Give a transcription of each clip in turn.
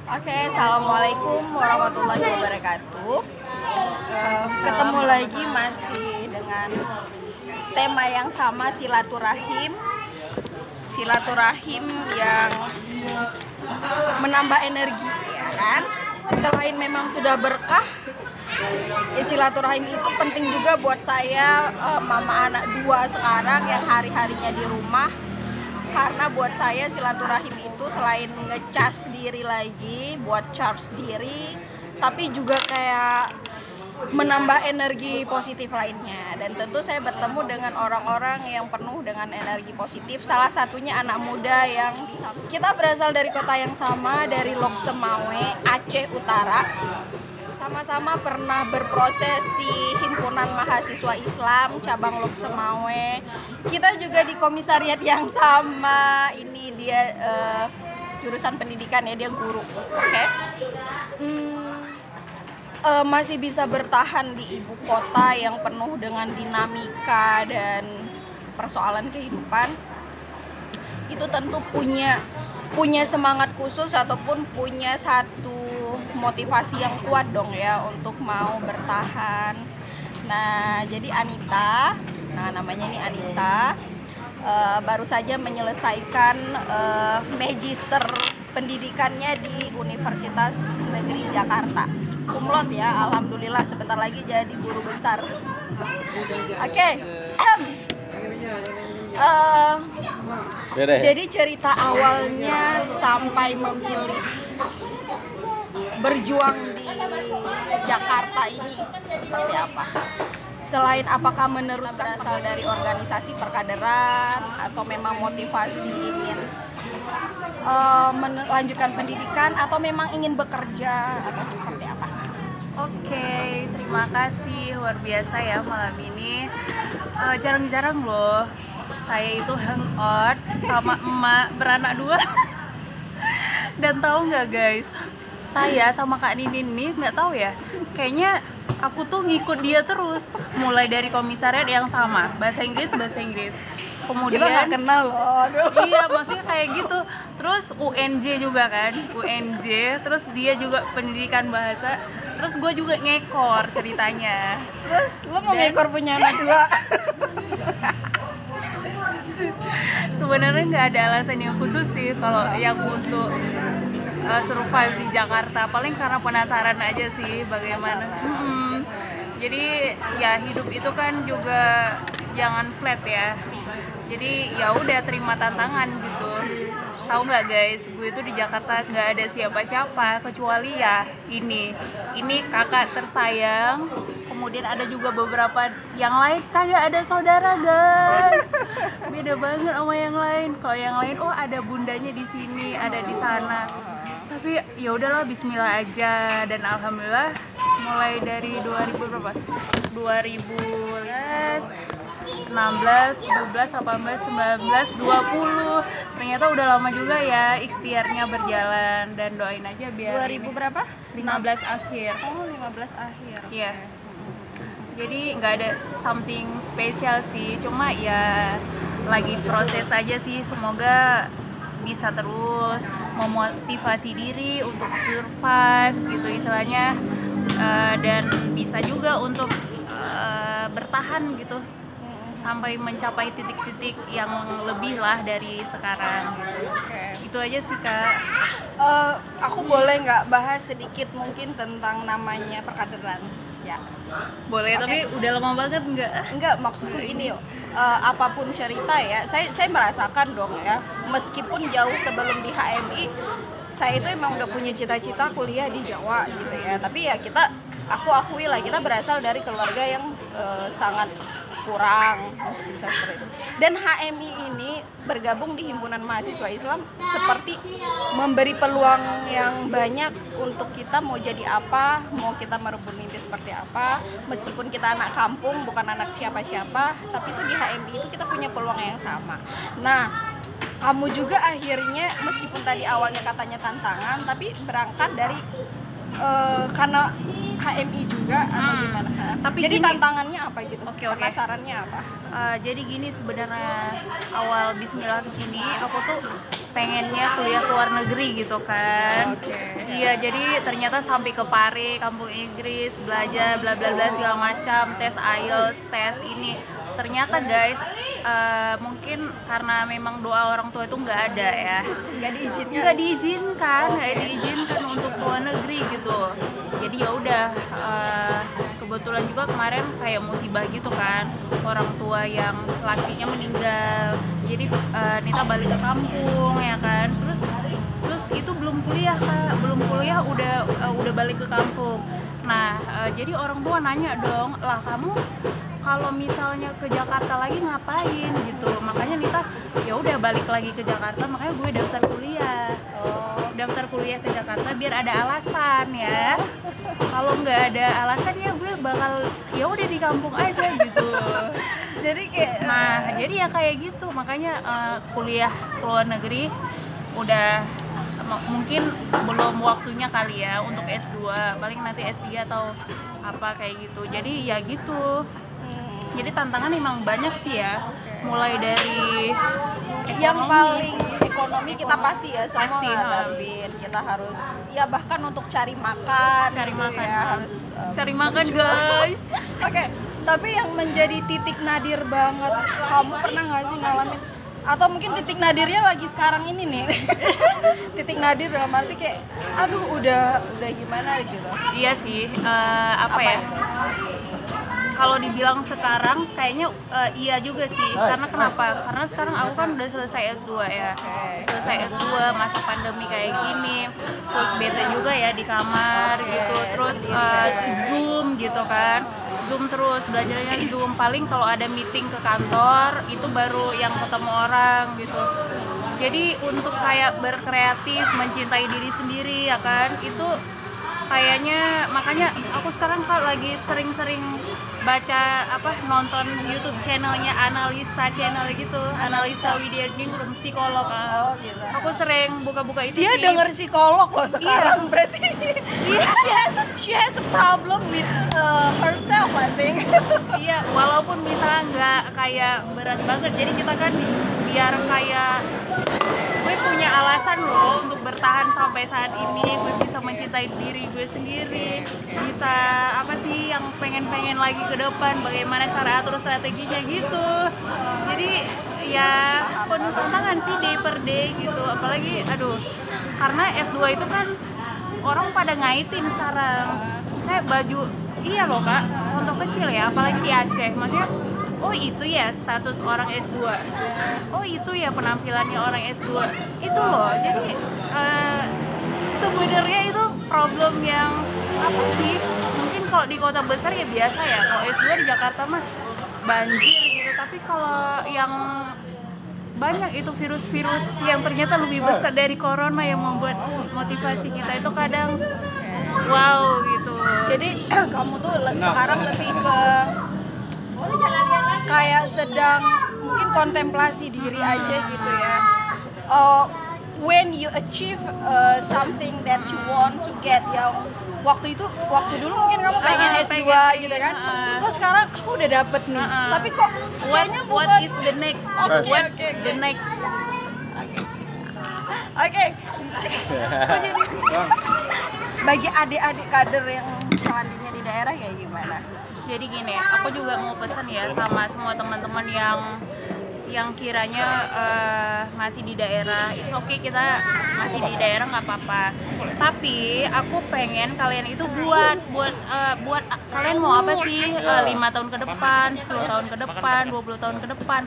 Oke, assalamualaikum warahmatullahi wabarakatuh. Ketemu lagi masih dengan tema yang sama, silaturahim. Silaturahim yang menambah energi, ya kan? Selain memang sudah berkah, silaturahim itu penting juga buat saya, mama anak dua sekarang yang hari-harinya di rumah. Karena buat saya silaturahim itu selain ngecas diri lagi, buat charge diri, tapi juga kayak menambah energi positif lainnya. Dan tentu saya bertemu dengan orang-orang yang penuh dengan energi positif. Salah satunya anak muda yang kita berasal dari kota yang sama, dari Lok Semawe, Aceh Utara. Sama-sama pernah berproses di Himpunan Mahasiswa Islam cabang Lok Semawe. Kita juga di komisariat yang sama. Ini dia jurusan pendidikan ya, dia guru. Oke. Masih bisa bertahan di ibu kota yang penuh dengan dinamika dan persoalan kehidupan. Itu tentu punya semangat khusus ataupun punya satu motivasi yang kuat dong ya untuk mau bertahan. Nah, jadi Anita, namanya ini Anita, baru saja menyelesaikan magister pendidikannya di Universitas Negeri Jakarta. Kumlot ya, alhamdulillah, sebentar lagi jadi guru besar. Oke. Jadi cerita awalnya sampai memilih berjuang di Jakarta ini seperti apa? Selain apakah meneruskan berasal dari organisasi perkaderan atau memang motivasi ingin melanjutkan pendidikan atau memang ingin bekerja atau seperti apa? Oke, terima kasih, luar biasa ya malam ini. Jarang-jarang loh saya itu hangout sama emak beranak dua. Dan tahu nggak guys, saya sama Kak Ninin nih nggak tahu ya, kayaknya aku tuh ngikut dia terus, mulai dari komisariat yang sama, bahasa Inggris. Kemudian kita nggak kenal loh. Iya, maksudnya kayak gitu. Terus UNJ juga kan, UNJ. Terus dia juga pendidikan bahasa. Terus gue juga ngekor ceritanya. Terus lo mau ngekor punya anak dua? Sebenarnya nggak ada alasan yang khusus sih kalau yang untuk survive di Jakarta. Paling karena penasaran aja sih bagaimana. Jadi ya hidup itu kan juga jangan flat ya. Jadi ya udah terima tantangan gitu. Tahu nggak guys, gue itu di Jakarta nggak ada siapa-siapa kecuali ya ini kakak tersayang. Kemudian ada juga beberapa yang lain, kagak ada saudara guys. Beda banget sama yang lain. Kalau yang lain ada bundanya di sini, ada di sana. Tapi ya udahlah, bismillah aja. Dan alhamdulillah mulai dari 2000 berapa? 2016, 12, 18, 19, 20. Ternyata udah lama juga ya ikhtiarnya berjalan, dan doain aja biar 2000 berapa? 15 akhir. Oh, 15 akhir. Iya. Jadi nggak ada something spesial sih, cuma ya lagi proses aja sih. Semoga bisa terus memotivasi diri untuk survive gitu istilahnya, dan bisa juga untuk bertahan gitu sampai mencapai titik-titik yang lebih lah dari sekarang gitu. Itu aja sih Kak. Aku boleh nggak bahas sedikit mungkin tentang namanya perkaderan? Ya. Boleh, tapi udah lama banget Enggak, maksudku ini apapun cerita ya, saya merasakan dong ya, meskipun jauh sebelum di HMI, saya itu emang udah punya cita-cita kuliah di Jawa gitu ya. Tapi ya aku akui lah, kita berasal dari keluarga yang sangat kurang, bisa seperti itu. Dan HMI ini bergabung di Himpunan Mahasiswa Islam seperti memberi peluang yang banyak untuk kita mau jadi apa, mau kita merebut mimpi seperti apa. Meskipun kita anak kampung, bukan anak siapa-siapa, tapi itu di HMI itu kita punya peluang yang sama. Nah, kamu juga akhirnya meskipun tadi awalnya katanya tantangan, tapi berangkat dari karena HMI juga atau gimana? Tapi jadi gini. tantangannya apa gitu? Oke. Penasarannya apa? Jadi gini, sebenarnya awal Bismillah kesini aku tuh pengennya kuliah ke luar negeri gitu kan. Iya, jadi ternyata sampai ke Pare, kampung Inggris, belajar bla bla bla segala macam, tes IELTS, tes ini. Ternyata guys, mungkin karena memang doa orang tua itu nggak ada ya, nggak diizinkan untuk ke luar negeri gitu. Jadi ya udah, kebetulan juga kemarin kayak musibah gitu kan, orang tua yang lakinya meninggal. Jadi Nita balik ke kampung ya kan, terus itu belum kuliah Kak, udah balik ke kampung. Nah, jadi orang tua nanya dong, lah kamu kalau misalnya ke Jakarta lagi ngapain gitu. Makanya Nita ya udah balik lagi ke Jakarta, makanya gue daftar kuliah ke Jakarta biar ada alasan ya. Kalau nggak ada alasan ya gue bakal ya udah di kampung aja gitu. Jadi kayak Jadi ya kayak gitu, makanya kuliah ke luar negeri udah mungkin belum waktunya kali ya untuk S2, paling nanti S3 atau apa kayak gitu. Jadi ya gitu. Jadi tantangan emang banyak sih ya, mulai dari yang paling ekonomi kita pasti ya semua Pasti, ngadapin. Kita harus ya bahkan untuk cari makan ya, harus cari makan guys. Oke, tapi yang menjadi titik nadir banget, kamu pernah nggak sih ngalamin? Atau mungkin titik nadirnya lagi sekarang ini nih. Titik nadir dalam arti kayak, aduh udah gimana gitu. Iya sih, apa ya? Kalau dibilang sekarang kayaknya iya juga sih. Karena kenapa? Karena sekarang aku kan udah selesai S2 ya. Selesai S2 masa pandemi kayak gini. Terus bete juga ya di kamar gitu. Terus Zoom gitu kan. Zoom terus, belajarnya Zoom. Paling kalau ada meeting ke kantor itu baru yang ketemu orang gitu. Jadi untuk kayak berkreatif, mencintai diri sendiri ya kan, itu kayaknya makanya aku sekarang lagi sering-sering baca nonton YouTube channelnya Analisa Widianingrum, psikolog. Gitu. Aku sering buka-buka itu dia sih. Dia denger psikolog loh sekarang. Berarti she has a problem with herself I think. Iya, walaupun misalnya nggak kayak berat banget, jadi kita kan biar kayak gue punya alasan loh untuk bertahan sampai saat ini, gue bisa mencintai diri gue sendiri, bisa apa sih yang pengen lagi ke depan, bagaimana cara atur strateginya gitu. Jadi ya penuh tantangan sih day per day gitu, apalagi karena S2 itu kan orang pada ngaitin sekarang. Saya baju, iya loh Kak, contoh kecil ya, apalagi di Aceh, maksudnya oh itu ya status orang S2, oh itu ya penampilannya orang S2, itu loh. Jadi sebenarnya itu problem yang apa sih, mungkin kalau di kota besar ya biasa ya, kalau S2 di Jakarta mah banjir gitu. Tapi kalau yang banyak itu virus-virus yang ternyata lebih besar dari corona yang membuat motivasi kita itu kadang wow gitu. Jadi kamu tuh sekarang lebih ke kayak sedang mungkin kontemplasi diri aja gitu ya. When you achieve something that you want to get, ya waktu dulu mungkin kamu pengen S2 gitu kan. Terus sekarang aku udah dapet nih. Tapi kok kayaknya what is the next? What's the next? Oke. Bagi adik-adik kader yang selanjutnya di daerah kayak gimana? Jadi gini, aku juga mau pesan ya sama semua teman-teman yang kiranya masih di daerah. It's okay, kita masih di daerah nggak apa-apa. Tapi aku pengen kalian itu buat kalian mau apa sih 5 tahun ke depan, 10 tahun ke depan, 20 tahun ke depan.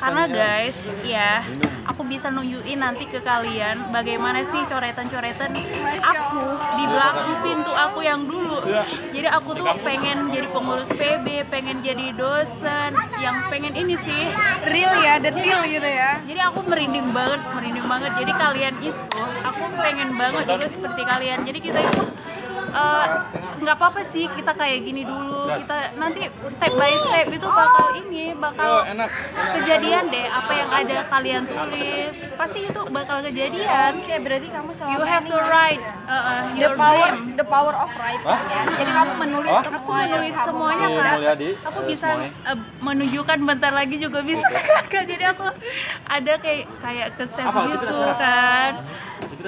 Karena guys, ya aku bisa nunjukin nanti ke kalian bagaimana sih coretan-coretan aku di belakang pintu aku yang dulu. Jadi aku tuh pengen jadi pengurus PB, pengen jadi dosen, yang pengen ini sih real ya, detail gitu ya. Jadi aku merinding banget. Jadi kalian itu, aku pengen banget juga seperti kalian. Jadi kita itu nggak apa-apa sih kita kayak gini dulu, kita nanti step by step itu bakal kejadian deh apa yang ada kalian tulis, pasti itu bakal kejadian. Oke, berarti kamu selama You have ini to write your dream. the power of writing ya. Jadi kamu menulis semua Aku menulis yang kamu semuanya mau. kan, aku bisa menunjukkan bentar lagi juga bisa kan, jadi aku ada kayak ke save gitu kan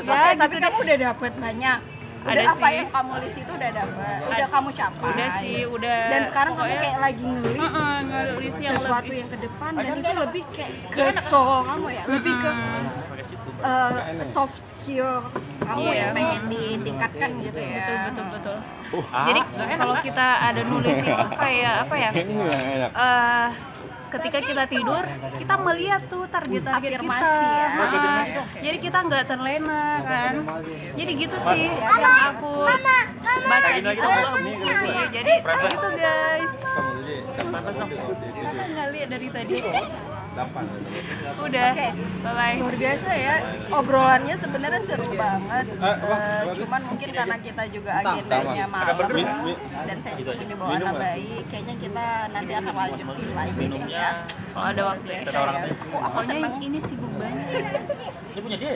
ya. Tapi gitu kamu udah dapet banyak. Udah Ada apa sih. yang kamu list itu udah dapet, udah kamu capai. Udah sih, udah. Dan sekarang kamu Pokoknya, kayak lagi ngelis ngelis yang sesuatu lebih, yang ke depan, dan itu lebih kayak ke soul kamu ya, lebih ke soft skill kamu Iya. yang pengen ditingkatkan gitu ya. betul. Jadi kalau kita ada nulis itu kayak apa ya? Ketika kita tidur, kita melihat tuh target-target kita. Afirmasi ya. Jadi kita nggak terlena kan. Jadi gitu sih yang aku baca di sebuah buku sih. Jadi gitu guys. Kita nggak lihat dari tadi. Udah, bye-bye. Luar biasa ya, obrolannya sebenarnya seru banget. Cuman mungkin karena kita juga agendanya malam dan saya juga punya bawa anak bayi, kayaknya kita nanti akan lanjutin lagi deh ya. Kalau ada waktu Biasa ya. Aku seneng. ini sibuk banget. Oke,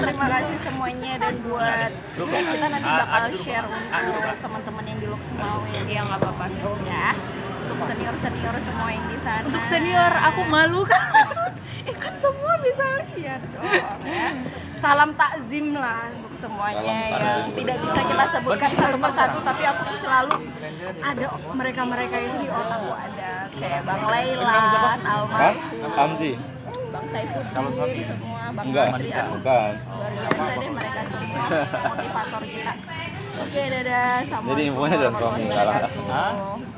terima kasih semuanya, dan buat kita nanti bakal share untuk teman-teman yang di Lok Semawe. Ya nggak apa-apa. Ya, untuk senior semua yang di sana. Untuk senior aku malu kan. Kan semua bisa lihat dong ya. Salam takzim lah untuk semuanya yang tidak bisa kita sebutkan satu persatu, tapi aku tuh selalu ada mereka itu di otakku, ada kayak Bang Lailan, almarhum, Amzi. Bang Saifuddin, semua Bang Enggak, Masri, bukan. luar biasa deh mereka semua motivator kita. Oke, dadah, assalamualaikum Jadi infonya jangan suami, warahmatullahi wabarakatuh.